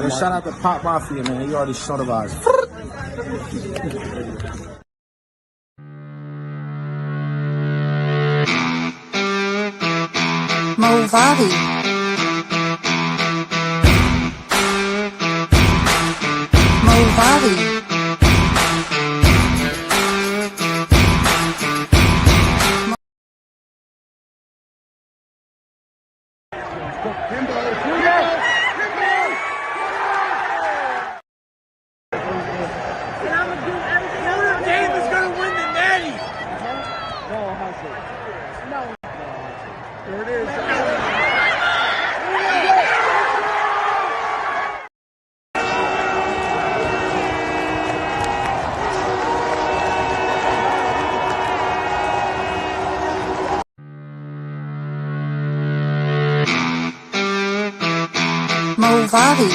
And shout out to Pop Mafia, man. You already showed of ours. Movavi. Movavi. There it is. Movavi.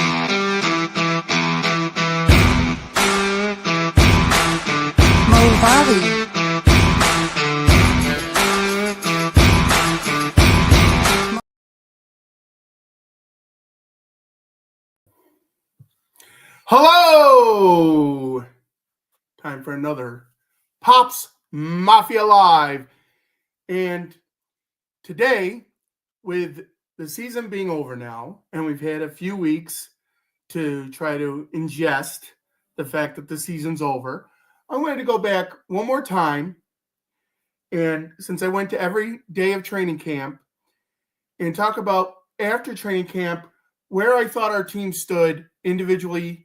Movavi. Hello! Time for another Pops Mafia Live. And today, with the season being over now, and we've had a few weeks to try to ingest the fact that the season's over, I'm going to go back one more time. And since I went to every day of training camp, and talk about after training camp where I thought our team stood individually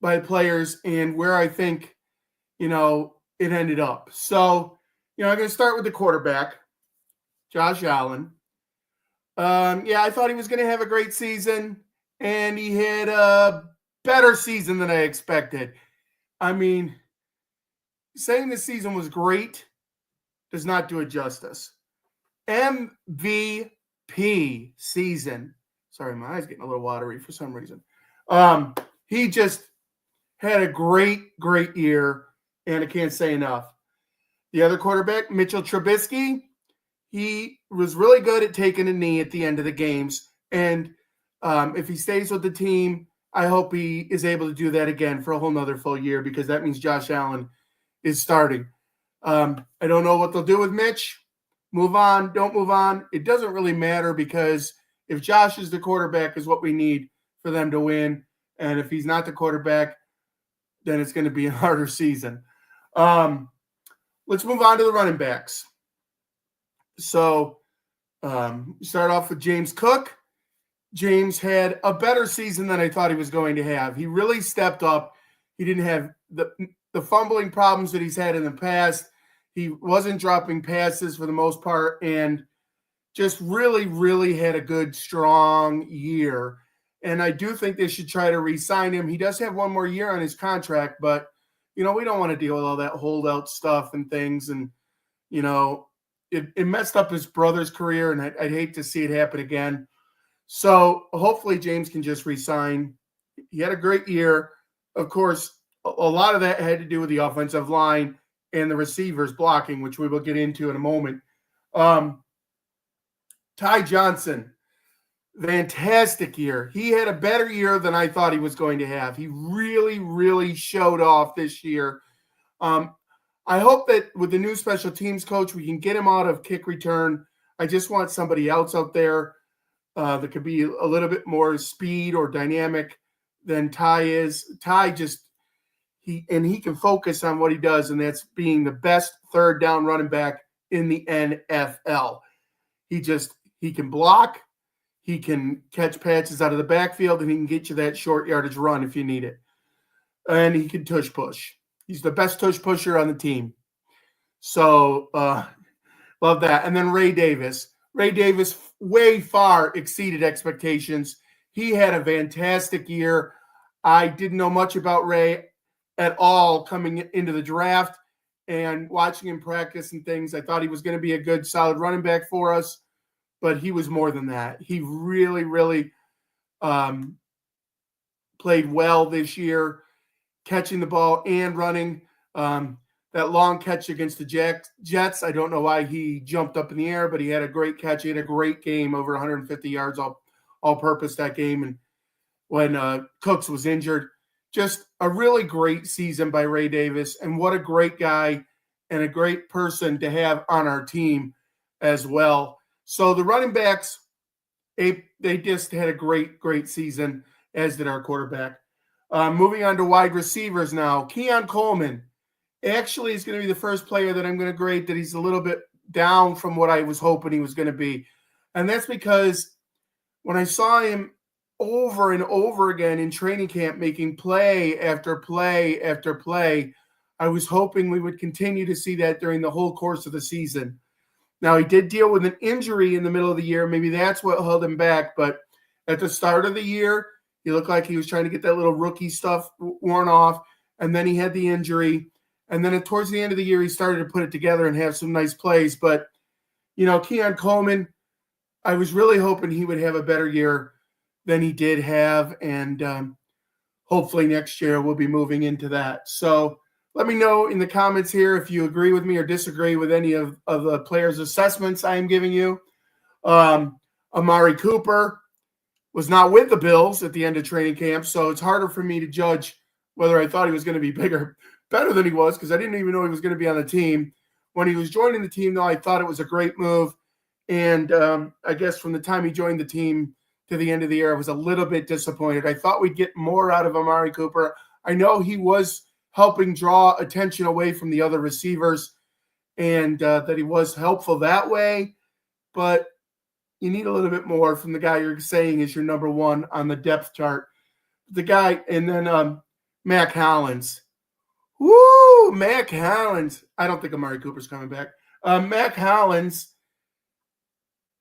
by players and where I think, it ended up. So, I'm going to start with the quarterback, Josh Allen. I thought he was going to have a great season, and he had a better season than I expected. I mean, saying the season was great does not do it justice. MVP season. Sorry, my eyes getting a little watery for some reason. He just had a great year, and I can't say enough. The other quarterback, Mitchell Trubisky, he was really good at taking a knee at the end of the games. And if he stays with the team, I hope he is able to do that again for a whole nother full year, because that means Josh Allen is starting. I don't know what they'll do with Mitch. Move on, don't move on. It doesn't really matter, because if Josh is the quarterback is what we need for them to win. And if he's not the quarterback, then it's going to be a harder season. Let's move on to the running backs. So start off with James Cook. James had a better season than I thought he was going to have. He really stepped up. He didn't have the fumbling problems that he's had in the past. He wasn't dropping passes for the most part, and just really had a good, strong year. And I do think they should try to re-sign him. He does have one more year on his contract, but, we don't want to deal with all that holdout stuff and things. And, it messed up his brother's career, and I'd hate to see it happen again. So hopefully James can just re-sign. He had a great year. Of course, a lot of that had to do with the offensive line and the receivers blocking, which we will get into in a moment. Ty Johnson, fantastic year. He had a better year than I thought he was going to have. He really showed off this year. I hope that with the new special teams coach, we can get him out of kick return. I just want somebody else out there that could be a little bit more speed or dynamic than Ty is. Ty he can focus on what he does, and that's being the best third down running back in the NFL. He can block, he can catch passes out of the backfield, and he can get you that short yardage run if you need it. And he can tush push. He's the best tush pusher on the team. So love that. And then Ray Davis. Ray Davis way far exceeded expectations. He had a fantastic year. I didn't know much about Ray at all coming into the draft, and watching him practice and things. I thought he was going to be a good, solid running back for us, but he was more than that. He really played well this year, catching the ball and running. That long catch against the Jets, I don't know why he jumped up in the air, but he had a great catch. He had a great game, over 150 yards all purpose that game. And when Cooks was injured. Just a really great season by Ray Davis, and what a great guy and a great person to have on our team as well. So the running backs, they just had a great season, as did our quarterback. Moving on to wide receivers now. Keon Coleman actually is going to be the first player that I'm going to grade that he's a little bit down from what I was hoping he was going to be. And that's because when I saw him over and over again in training camp making play after play after play, I was hoping we would continue to see that during the whole course of the season. Now, he did deal with an injury in the middle of the year. Maybe that's what held him back. But at the start of the year, he looked like he was trying to get that little rookie stuff worn off. And then he had the injury. And then towards the end of the year, he started to put it together and have some nice plays. But, Keon Coleman, I was really hoping he would have a better year than he did have. And hopefully next year we'll be moving into that. So let me know in the comments here if you agree with me or disagree with any of the players' assessments I am giving you. Amari Cooper was not with the Bills at the end of training camp, so it's harder for me to judge whether I thought he was going to be better than he was, because I didn't even know he was going to be on the team. When he was joining the team, though, I thought it was a great move. And I guess from the time he joined the team to the end of the year, I was a little bit disappointed. I thought we'd get more out of Amari Cooper. I know he was helping draw attention away from the other receivers, and that he was helpful that way. But you need a little bit more from the guy you're saying is your number one on the depth chart. The guy, and then Mac Hollins. Woo, Mac Hollins. I don't think Amari Cooper's coming back. Mac Hollins,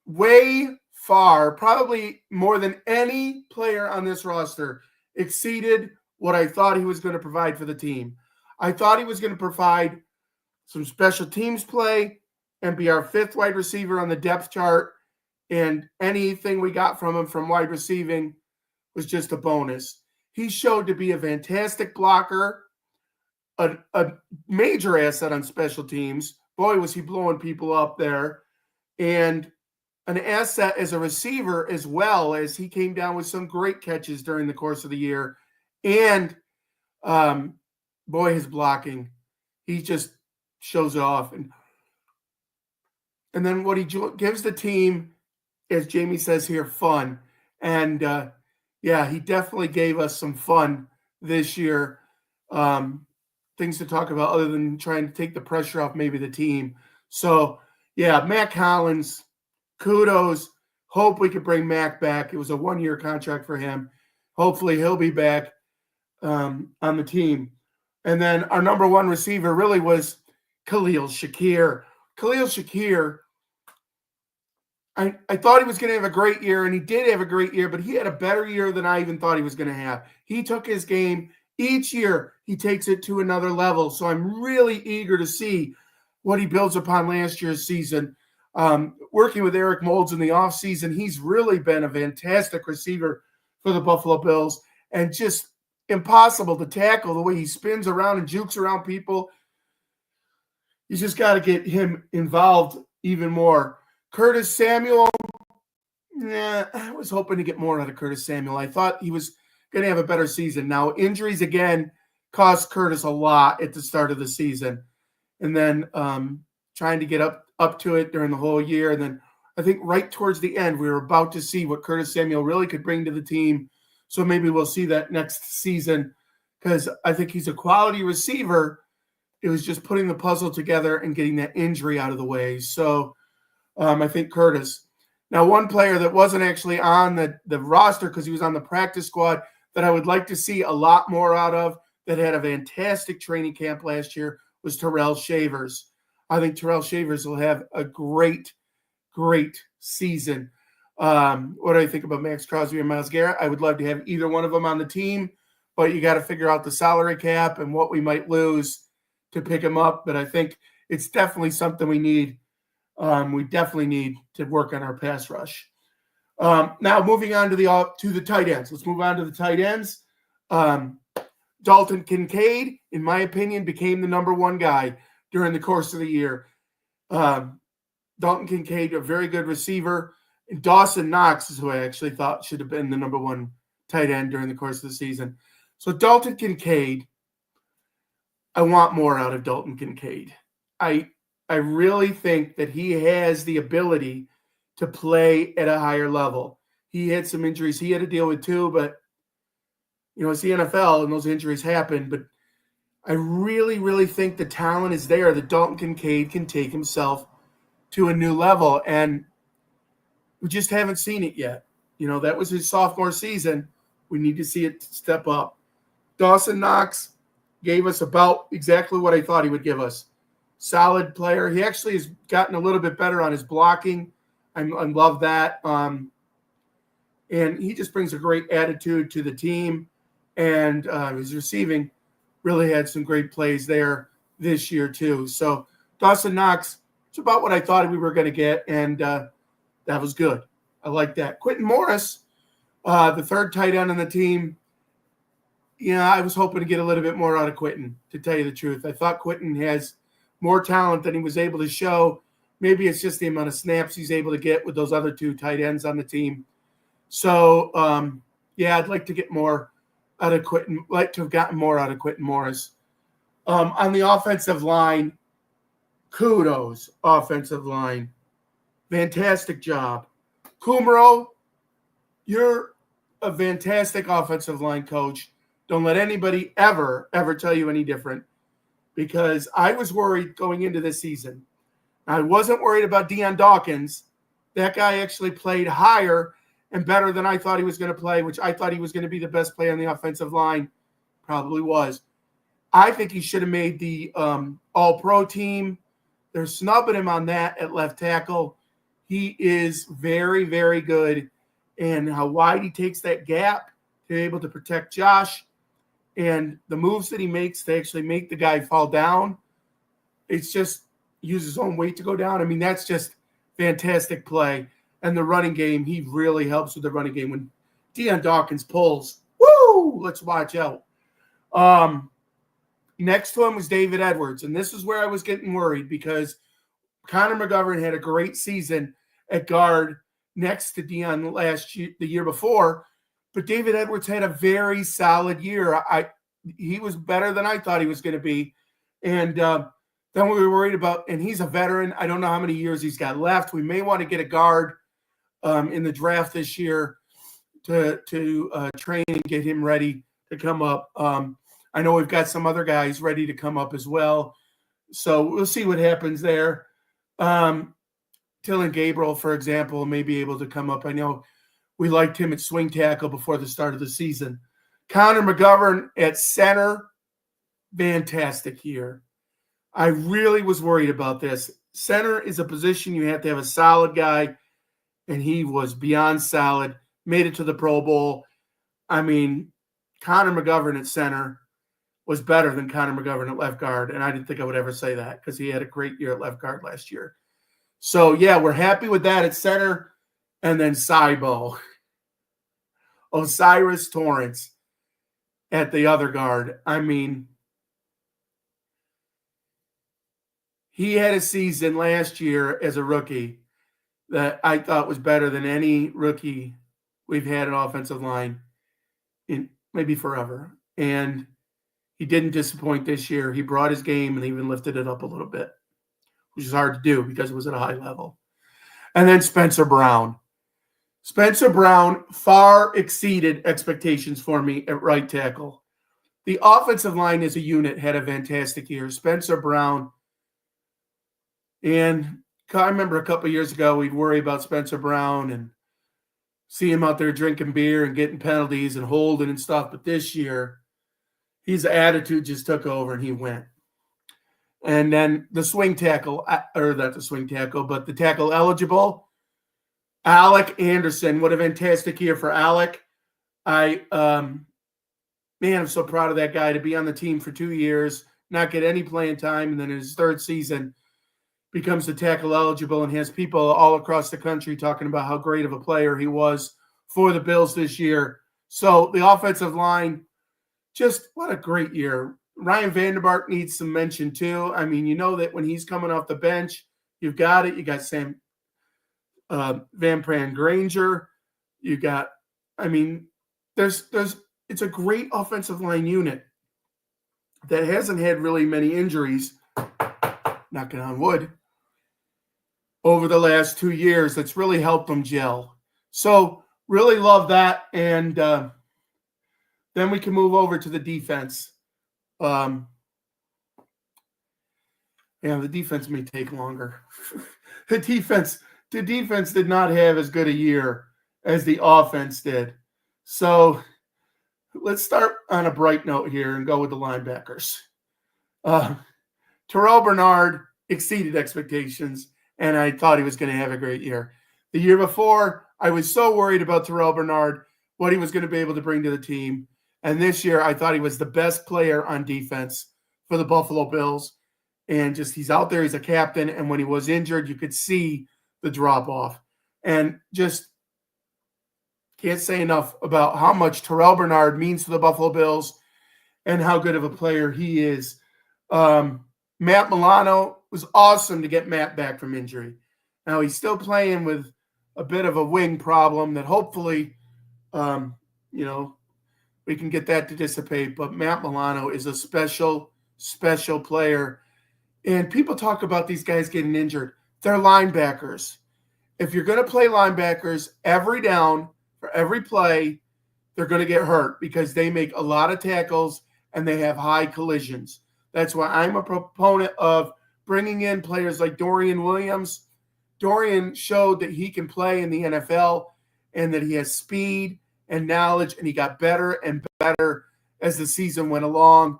way far, probably more than any player on this roster, exceeded what I thought he was going to provide for the team. I thought he was going to provide some special teams play and be our fifth wide receiver on the depth chart. And anything we got from him from wide receiving was just a bonus. He showed to be a fantastic blocker, a major asset on special teams. Boy, was he blowing people up there. And an asset as a receiver, as well, as he came down with some great catches during the course of the year. And boy, his blocking, he just shows it off. And then what he gives the team, as Jamie says here, fun. And yeah, he definitely gave us some fun this year. Things to talk about other than trying to take the pressure off maybe the team. So yeah, Mac Hollins, kudos. Hope we could bring Mac back. It was a one-year contract for him. Hopefully he'll be back on the team. And then our number one receiver really was Khalil Shakir. Khalil Shakir, I thought he was going to have a great year, and he did have a great year, but he had a better year than I even thought he was going to have. He took his game. Each year, he takes it to another level. So I'm really eager to see what he builds upon last year's season. Working with Eric Moulds in the offseason, he's really been a fantastic receiver for the Buffalo Bills, and just impossible to tackle the way he spins around and jukes around people. You just got to get him involved even more. Curtis Samuel, I was hoping to get more out of Curtis Samuel. I thought he was going to have a better season. Now, injuries again cost Curtis a lot at the start of the season. And then trying to get up to it during the whole year. And then I think right towards the end, we were about to see what Curtis Samuel really could bring to the team. So maybe we'll see that next season, because I think he's a quality receiver. It was just putting the puzzle together and getting that injury out of the way. So I think Curtis. Now, one player that wasn't actually on the roster because he was on the practice squad that I would like to see a lot more out of, that had a fantastic training camp last year, was Terrell Shavers. I think Terrell Shavers will have a great season. What do I think about Max Crosby and Myles Garrett? I would love to have either one of them on the team, but you got to figure out the salary cap and what we might lose to pick him up. But I think it's definitely something we need. We definitely need to work on our pass rush. Now moving on to the tight ends. Let's move on to the tight ends. Dalton Kincaid, in my opinion, became the number one guy during the course of the year. Dalton Kincaid, a very good receiver. And Dawson Knox is who I actually thought should have been the number one tight end during the course of the season. So Dalton Kincaid, I want more out of Dalton Kincaid. I really think that he has the ability to play at a higher level. He had some injuries he had to deal with too, but it's the NFL and those injuries happen. But I really, really think the talent is there that Dalton Kincaid can take himself to a new level. And we just haven't seen it yet. That was his sophomore season. We need to see it step up. Dawson Knox gave us about exactly what I thought he would give us. Solid player. He actually has gotten a little bit better on his blocking. I love that. And he just brings a great attitude to the team. And his receiving really had some great plays there this year too. So Dawson Knox, it's about what I thought we were going to get. And that was good. I like that. Quentin Morris, the third tight end on the team. I was hoping to get a little bit more out of Quentin, to tell you the truth. I thought Quentin has more talent than he was able to show. Maybe it's just the amount of snaps he's able to get with those other two tight ends on the team. So, I'd like to get more out of Quentin, like to have gotten more out of Quentin Morris. On the offensive line, kudos, offensive line. Fantastic job. Kumro, you're a fantastic offensive line coach. Don't let anybody ever tell you any different, because I was worried going into this season. I wasn't worried about Deion Dawkins. That guy actually played higher and better than I thought he was going to play, which I thought he was going to be the best player on the offensive line. Probably was. I think he should have made the All-Pro team. They're snubbing him on that at left tackle. He is very, very good. And how wide he takes that gap to be able to protect Josh, and the moves that he makes to actually make the guy fall down. It's just use his own weight to go down. I mean, that's just fantastic play. And the running game, he really helps with the running game. When Deion Dawkins pulls, woo, let's watch out. Next to him was David Edwards. And this is where I was getting worried, because Connor McGovern had a great season at guard next to Deion the year before. But David Edwards had a very solid year. He was better than I thought he was going to be. And then we were worried about, and he's a veteran. I don't know how many years he's got left. We may want to get a guard in the draft this year to train and get him ready to come up. I know we've got some other guys ready to come up as well. So we'll see what happens there. Dylan Gabriel, for example, may be able to come up. I know we liked him at swing tackle before the start of the season. Connor McGovern at center, fantastic year. I really was worried about this. Center is a position you have to have a solid guy, and he was beyond solid, made it to the Pro Bowl. I mean, Connor McGovern at center was better than Connor McGovern at left guard, and I didn't think I would ever say that because he had a great year at left guard last year. So, yeah, we're happy with that at center. And then Cybo, Osiris Torrance at the other guard. I mean, he had a season last year as a rookie that I thought was better than any rookie we've had at offensive line in maybe forever. And he didn't disappoint this year. He brought his game and even lifted it up a little bit, which is hard to do because it was at a high level. And then Spencer Brown. Spencer Brown far exceeded expectations for me at right tackle. The offensive line as a unit had a fantastic year. Spencer Brown, and I remember a couple of years ago, we'd worry about Spencer Brown and see him out there drinking beer and getting penalties and holding and stuff. But this year, his attitude just took over and he went. And then the swing tackle, or not the swing tackle, but the tackle eligible, Alec Anderson. What a fantastic year for Alec. I'm so proud of that guy to be on the team for 2 years, not get any playing time, and then in his third season becomes the tackle eligible and has people all across the country talking about how great of a player he was for the Bills this year. So the offensive line, just what a great year. Ryan Vandermark needs some mention too. I mean, you know that when he's coming off the bench, you've got it. You got Sam Van Pran Granger. You got, it's a great offensive line unit that hasn't had really many injuries, knocking on wood, over the last 2 years. That's really helped them gel. So really love that. And then we can move over to the defense. The defense may take longer. the defense did not have as good a year as the offense did. So let's start on a bright note here and go with the linebackers. Terrell Bernard exceeded expectations, and I thought he was going to have a great year. The year before, I was so worried about Terrell Bernard, what he was going to be able to bring to the team. And this year, I thought he was the best player on defense for the Buffalo Bills. And just he's out there, he's a captain. And when he was injured, you could see the drop-off. And just can't say enough about how much Terrell Bernard means to the Buffalo Bills and how good of a player he is. Matt Milano, was awesome to get Matt back from injury. Now he's still playing with a bit of a wing problem that hopefully, we can get that to dissipate. But Matt Milano is a special, special player. And people talk about these guys getting injured. They're linebackers. If you're going to play linebackers every down for every play, they're going to get hurt because they make a lot of tackles and they have high collisions. That's why I'm a proponent of bringing in players like Dorian Williams. Dorian showed that he can play in the NFL and that he has speed and knowledge, and he got better and better as the season went along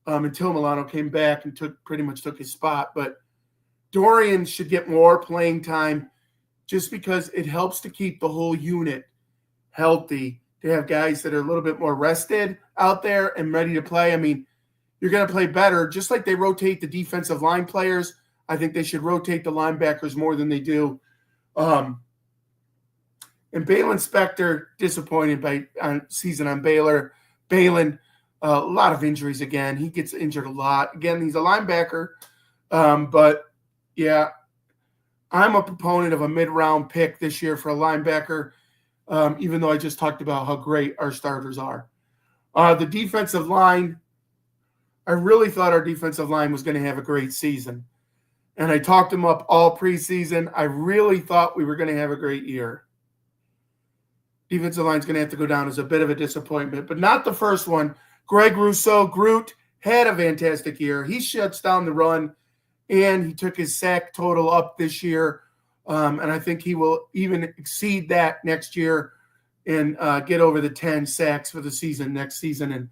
until Milano came back and pretty much took his spot. But Dorian should get more playing time just because it helps to keep the whole unit healthy, to have guys that are a little bit more rested out there and ready to play. I mean, you're going to play better, just like they rotate the defensive line players. I think they should rotate the linebackers more than they do. And Balin Spector, disappointed by season on Baylor. Balin, a lot of injuries again. He gets injured a lot. Again, he's a linebacker. But, yeah, I'm a proponent of a mid-round pick this year for a linebacker, even though I just talked about how great our starters are. The defensive line, I really thought our defensive line was going to have a great season. And I talked them up all preseason. I really thought we were going to have a great year. Defensive line's going to have to go down as a bit of a disappointment, but not the first one. Greg Rousseau, Groot, had a fantastic year. He shuts down the run, and he took his sack total up this year. And I think he will even exceed that next year and get over the 10 sacks for the season next season. And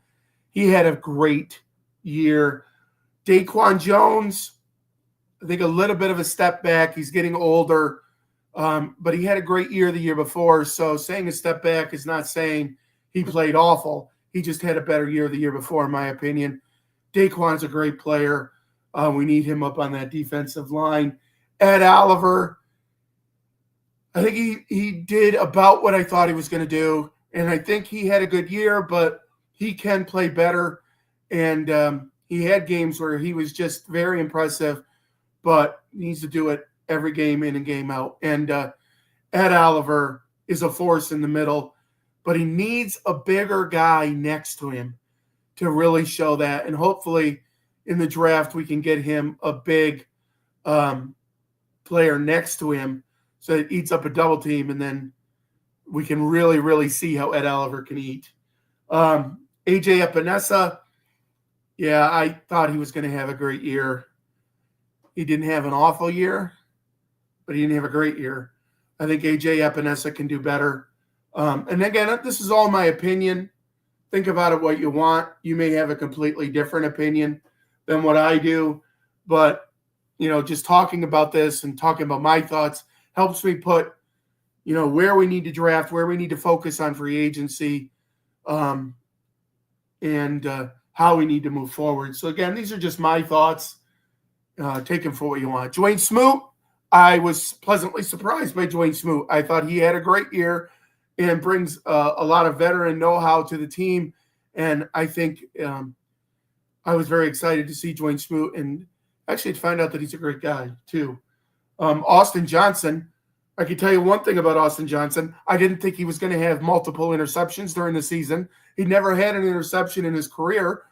he had a great year. Daquan Jones, I think a little bit of a step back. He's getting older, but he had a great year the year before. So saying a step back is not saying he played awful. He just had a better year the year before, in my opinion. Daquan's a great player. We need him up on that defensive line. Ed Oliver, I think he did about what I thought he was going to do. And I think he had a good year, but he can play better. And he had games where he was just very impressive, but needs to do it every game in and game out. And Ed Oliver is a force in the middle, but he needs a bigger guy next to him to really show that. And hopefully in the draft we can get him a big player next to him so it eats up a double team, and then we can really, really see how Ed Oliver can eat. AJ Epinesa, yeah, I thought he was going to have a great year. He didn't have an awful year, but he didn't have a great year. I think AJ Epinesa can do better. And again, this is all my opinion. Think about it what you want. You may have a completely different opinion than what I do. But, just talking about this and talking about my thoughts helps me put, where we need to draft, where we need to focus on free agency, and how we need to move forward. So, again, these are just my thoughts. Take them for what you want. Dwayne Smoot, I was pleasantly surprised by Dwayne Smoot. I thought he had a great year and brings a lot of veteran know-how to the team. And I think I was very excited to see Dwayne Smoot and actually to find out that he's a great guy too. Austin Johnson, I can tell you one thing about Austin Johnson. I didn't think he was going to have multiple interceptions during the season. He never had an interception in his career,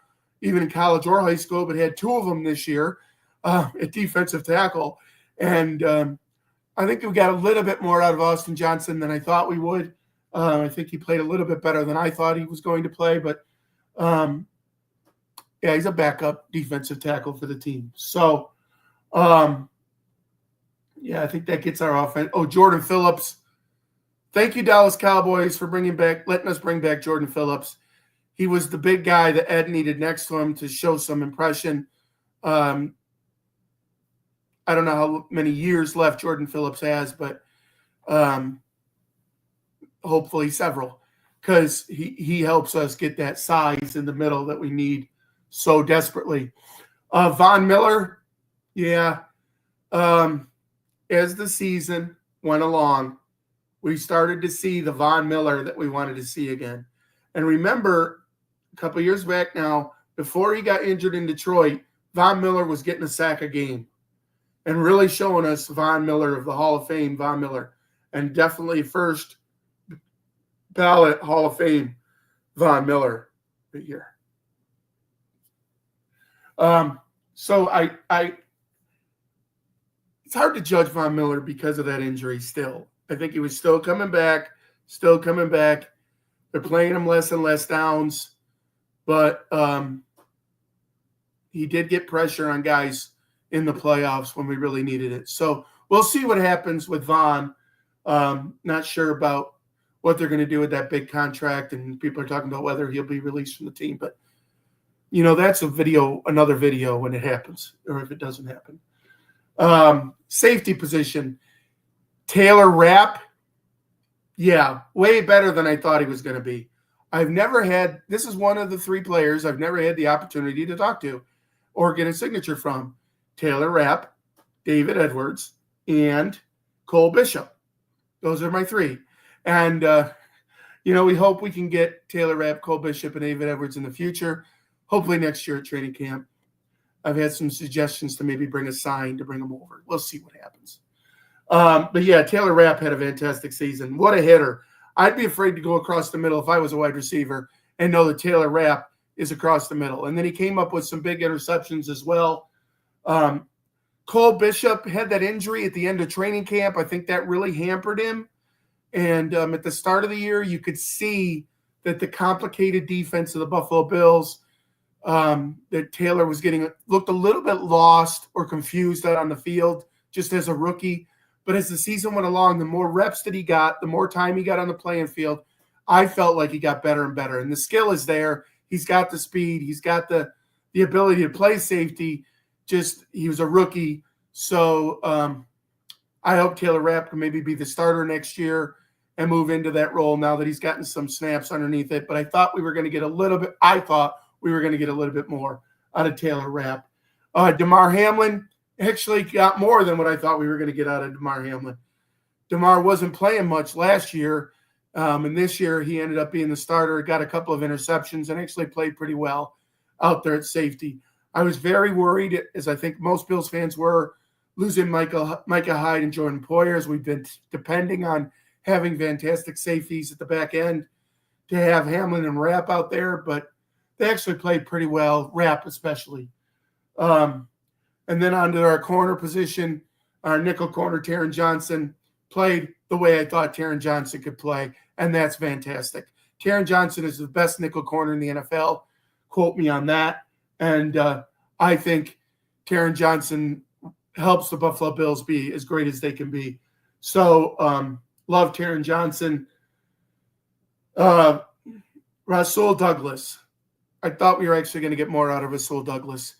even in college or high school, but had 2 of them this year at defensive tackle. And I think we got a little bit more out of Austin Johnson than I thought we would. I think he played a little bit better than I thought he was going to play. But, yeah, he's a backup defensive tackle for the team. So, yeah, I think that gets our offense. Oh, Jordan Phillips. Thank you, Dallas Cowboys, for letting us bring back Jordan Phillips. He was the big guy that Ed needed next to him to show some impression. I don't know how many years left Jordan Phillips has, but hopefully several, because he helps us get that size in the middle that we need so desperately. Von Miller, yeah. As the season went along, we started to see the Von Miller that we wanted to see again. And remember, a couple of years back now, before he got injured in Detroit, Von Miller was getting a sack a game and really showing us Von Miller of the Hall of Fame, Von Miller, and definitely first ballot Hall of Fame Von Miller right here. So it's hard to judge Von Miller because of that injury still. I think he was still coming back. They're playing him less and less downs. But he did get pressure on guys in the playoffs when we really needed it. So we'll see what happens with Von. Not sure about what they're going to do with that big contract, and people are talking about whether he'll be released from the team. But, that's another video when it happens, or if it doesn't happen. Safety position, Taylor Rapp. Yeah, way better than I thought he was going to be. This is one of the 3 players I've never had the opportunity to talk to or get a signature from. Taylor Rapp, David Edwards, and Cole Bishop. Those are my 3. And, we hope we can get Taylor Rapp, Cole Bishop, and David Edwards in the future, hopefully next year at training camp. I've had some suggestions to maybe bring a sign to bring them over. We'll see what happens. But, yeah, Taylor Rapp had a fantastic season. What a hitter. I'd be afraid to go across the middle if I was a wide receiver and know that Taylor Rapp is across the middle. And then he came up with some big interceptions as well. Cole Bishop had that injury at the end of training camp. I think that really hampered him. And at the start of the year, you could see that the complicated defense of the Buffalo Bills, that Taylor was looked a little bit lost or confused out on the field just as a rookie. But as the season went along, the more reps that he got, the more time he got on the playing field, I felt like he got better and better. And the skill is there. He's got the speed. He's got the ability to play safety. Just he was a rookie. So I hope Taylor Rapp can maybe be the starter next year and move into that role now that he's gotten some snaps underneath it. But I thought we were going to get a little bit more out of Taylor Rapp. DeMar Hamlin actually got more than what I thought we were going to get out of DeMar Hamlin. DeMar wasn't playing much last year, and this year he ended up being the starter, got a couple of interceptions, and actually played pretty well out there at safety. I was very worried, as I think most Bills fans were, losing Micah Hyde and Jordan Poyer, as we've been depending on having fantastic safeties at the back end to have Hamlin and Rapp out there, but they actually played pretty well, Rapp especially. And then onto our corner position, our nickel corner, Taron Johnson, played the way I thought Taron Johnson could play, and that's fantastic. Taron Johnson is the best nickel corner in the NFL. Quote me on that. And I think Taron Johnson helps the Buffalo Bills be as great as they can be. So love Taron Johnson. Rasul Douglas. I thought we were actually going to get more out of Rasul Douglas.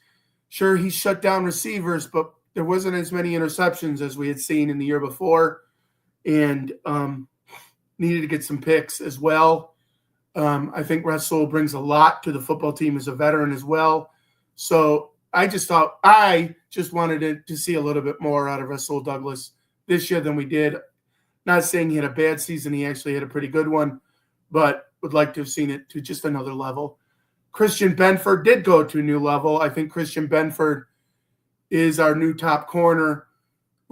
Sure, he shut down receivers, but there wasn't as many interceptions as we had seen in the year before, and needed to get some picks as well. I think Rasul brings a lot to the football team as a veteran as well. So I just wanted to see a little bit more out of Rasul Douglas this year than we did. Not saying he had a bad season. He actually had a pretty good one, but would like to have seen it to just another level. Christian Benford did go to a new level. I think Christian Benford is our new top corner.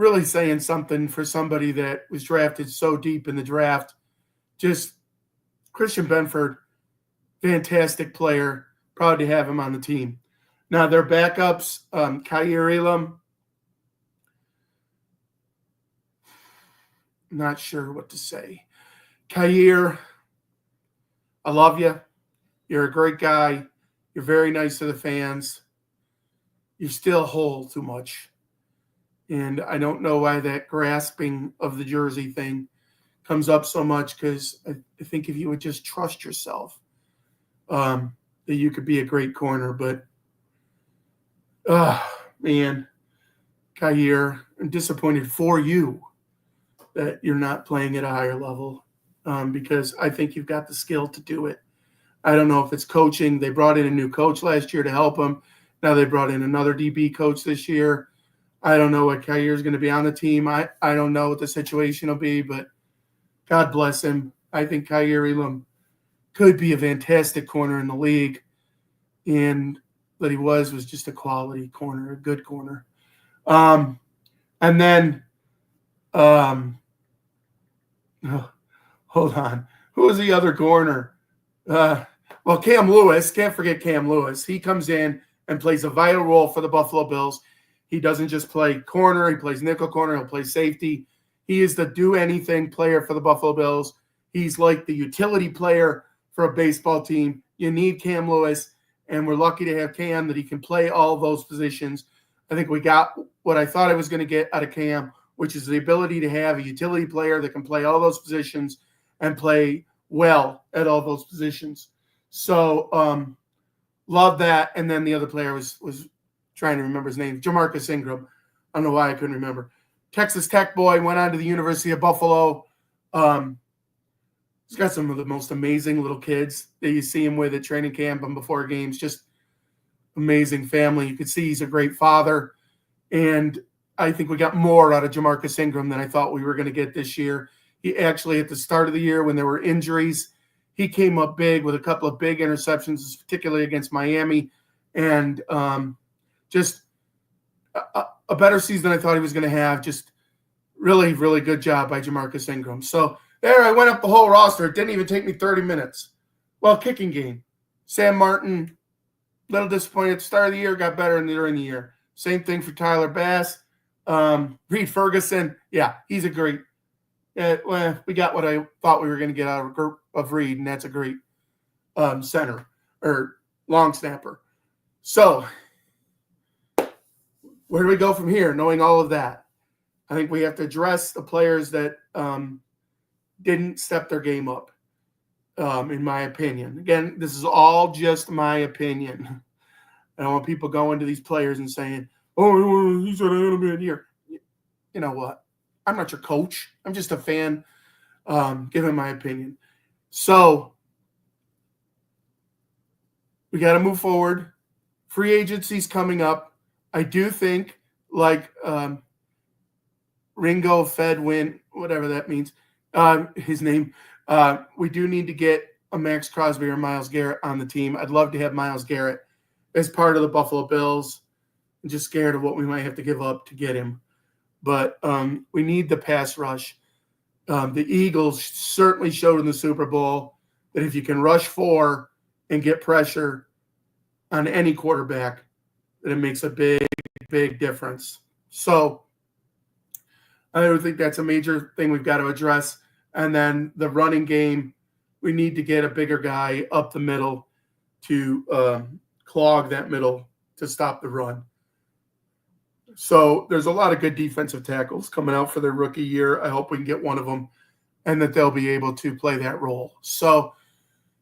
really saying something for somebody that was drafted so deep in the draft. Just Christian Benford, fantastic player. Proud to have him on the team. Now, their backups, Kyer Elam, not sure what to say. Kyer, I love you. You're a great guy. You're very nice to the fans. You still hold too much. And I don't know why that grasping of the jersey thing comes up so much, because I think if you would just trust yourself, that you could be a great corner. But, man, Kyer, I'm disappointed for you that you're not playing at a higher level, because I think you've got the skill to do it. I don't know if it's coaching. They brought in a new coach last year to help him. Now they brought in another DB coach this year. I don't know what Kyer is going to be on the team. I don't know what the situation will be, but God bless him. I think Kyer Elam could be a fantastic corner in the league, and that he was just a quality corner, a good corner. And then, hold on. Who was the other corner? Well, Cam Lewis. Can't forget Cam Lewis. He comes in and plays a vital role for the Buffalo Bills. He doesn't just play corner. He plays nickel corner. He'll play safety. He is the do-anything player for the Buffalo Bills. He's like the utility player for a baseball team. You need Cam Lewis, and we're lucky to have Cam, that he can play all those positions. I think we got what I thought I was going to get out of Cam, which is the ability to have a utility player that can play all those positions and play well at all those positions. So love that. And then the other player was trying to remember his name, Jamarcus Ingram. I don't know why I couldn't remember. Texas Tech boy, went on to the University of Buffalo. He's got some of the most amazing little kids that you see him with at training camp and before games. Just amazing family. You could see he's a great father. And I think we got more out of Jamarcus Ingram than I thought we were going to get this year. He actually, at the start of the year when there were injuries, he came up big with a couple of big interceptions, particularly against Miami. And just a better season than I thought he was going to have. Just really, really good job by Jamarcus Ingram. So there, I went up the whole roster. It didn't even take me 30 minutes. Well, kicking game. Sam Martin, little disappointed at the start of the year, got better during the year. Same thing for Tyler Bass. Reed Ferguson, yeah, he's a great. Well, we got what I thought we were going to get out of Reed, and that's a great center or long snapper. So where do we go from here, knowing all of that? I think we have to address the players that didn't step their game up, in my opinion. Again, this is all just my opinion. I don't want people going to these players and saying, oh, he's going to be in here. You know what? I'm not your coach. I'm just a fan giving my opinion. So we got to move forward. Free agency's coming up. I do think, like Ringo Fedwin, whatever that means, his name, we do need to get a Max Crosby or Myles Garrett on the team. I'd love to have Myles Garrett as part of the Buffalo Bills. I'm just scared of what we might have to give up to get him. But we need the pass rush. The Eagles certainly showed in the Super Bowl that if you can rush 4 and get pressure on any quarterback, that it makes a big, big difference. So I don't think that's a major thing we've got to address. And then the running game, we need to get a bigger guy up the middle to clog that middle to stop the run. So there's a lot of good defensive tackles coming out for their rookie year. I hope we can get one of them and that they'll be able to play that role. So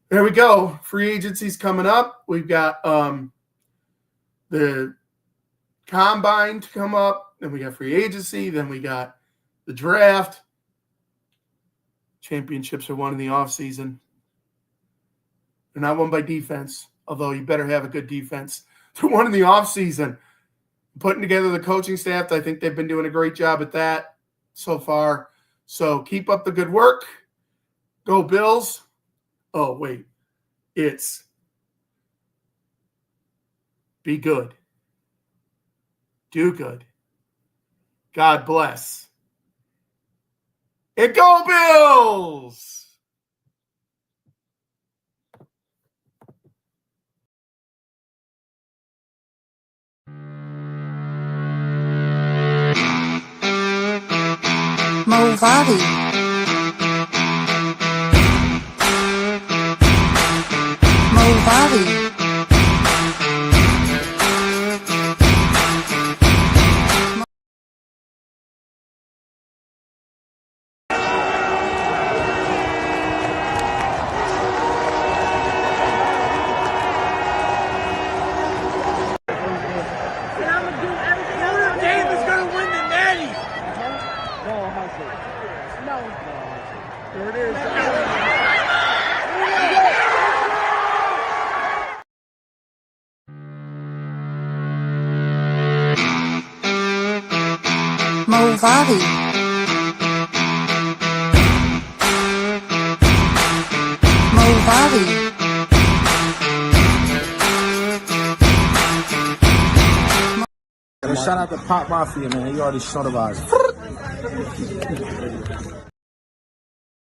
there we go. Free agency's coming up. We've got the combine to come up. Then we got free agency. Then we got the draft. Championships are won in the offseason. They're not won by defense, although you better have a good defense. They're won in the offseason. Putting together the coaching staff, I think they've been doing a great job at that so far. So keep up the good work. Go Bills. Oh, wait. It's be good. Do good. God bless. And go Bills! Movavi. Movavi. Dave is gonna win the natty. There it is. Movavi. Movavi. Shout out to Pop Mafia, man. He already sold the vibes.